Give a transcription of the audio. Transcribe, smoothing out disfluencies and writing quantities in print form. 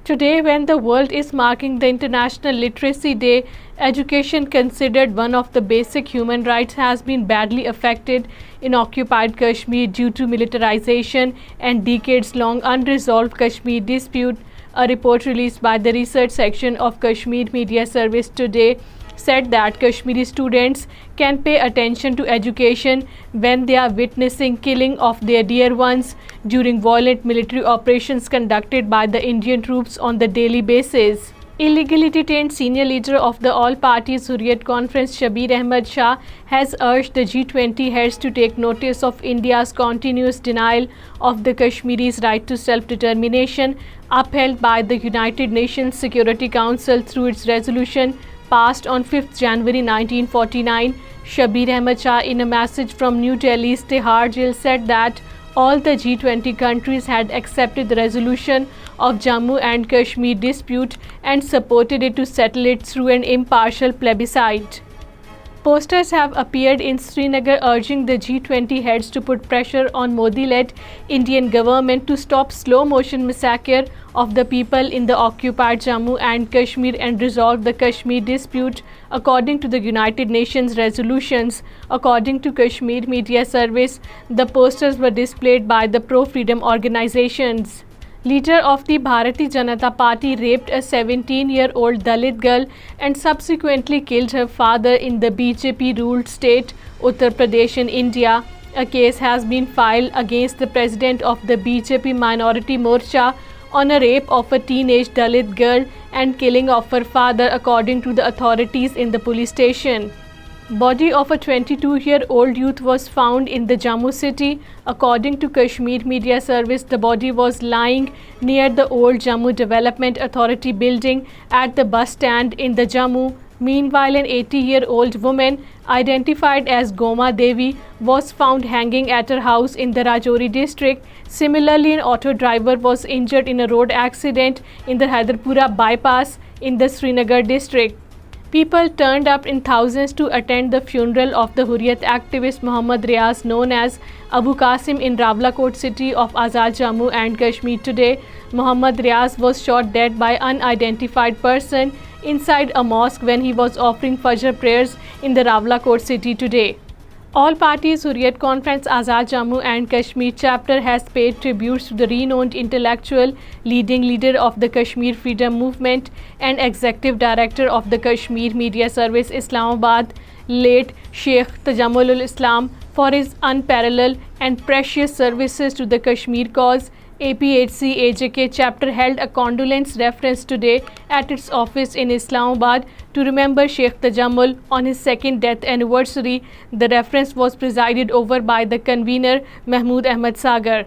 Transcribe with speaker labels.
Speaker 1: Today, when the world is marking the International Literacy Day, education, considered one of the basic human rights, has been badly affected in occupied Kashmir due to militarization and decades-long unresolved Kashmir dispute. A report released by the research section of Kashmir Media Service today said that Kashmiri students can pay attention to education when they are witnessing killing of their dear ones during violent military operations conducted by the Indian troops on the daily basis. Illegally detained senior leader of the All Parties Hurriyat Conference Shabir Ahmad Shah has urged the G20 heads to take notice of India's continuous denial of the Kashmiris' right to self-determination upheld by the United Nations Security Council through its resolution passed on 5th January 1949. Shabir Ahmad Shah, in a message from New Delhi's Tihar jail, said that all the G20 countries had accepted the resolution of Jammu and Kashmir dispute and supported it to settle it through an impartial plebiscite. Posters have appeared in Srinagar urging the G20 heads to put pressure on Modi-led Indian government to stop slow-motion massacre of the people in the occupied Jammu and Kashmir and resolve the Kashmir dispute according to the United Nations resolutions. According to Kashmir Media Service, the posters were displayed by the pro-freedom organizations. Leader of the Bharatiya Janata Party raped a 17-year-old Dalit girl and subsequently killed her father in the BJP-ruled state Uttar Pradesh in India. A case has been filed against the president of the BJP Minority Morcha on a rape of a teenage Dalit girl and killing of her father, according to the authorities in the police station. Body of a 22-year-old youth was found in the Jammu city. According to Kashmir Media Service, the body was lying near the old Jammu Development Authority building at the bus stand in the Jammu. Meanwhile, an 80-year-old woman identified as Goma Devi was found hanging at her house in the Rajouri district. Similarly, an auto driver was injured in a road accident in the Haidarpura bypass in the Srinagar district. People turned up in thousands to attend the funeral of the Hurriyat activist Muhammad Riaz, known as Abu Qasim, in Rawalakot city of Azad Jammu and Kashmir today. Muhammad Riaz was shot dead by unidentified person inside a mosque when he was offering Fajr prayers in the Rawalakot city today. All Parties Hurriyat Conference Azad Jammu and Kashmir chapter has paid tributes to the renowned intellectual, leading leader of the Kashmir Freedom Movement and executive director of the Kashmir Media Service Islamabad, late Sheikh Tajammulul Islam, for his unparalleled and precious services to the Kashmir cause. IIOJK chapter held a condolence reference today at its office in Islamabad to remember Sheikh Tajammul on his second death anniversary. The reference was presided over by the convener Mahmood Ahmad Sagar.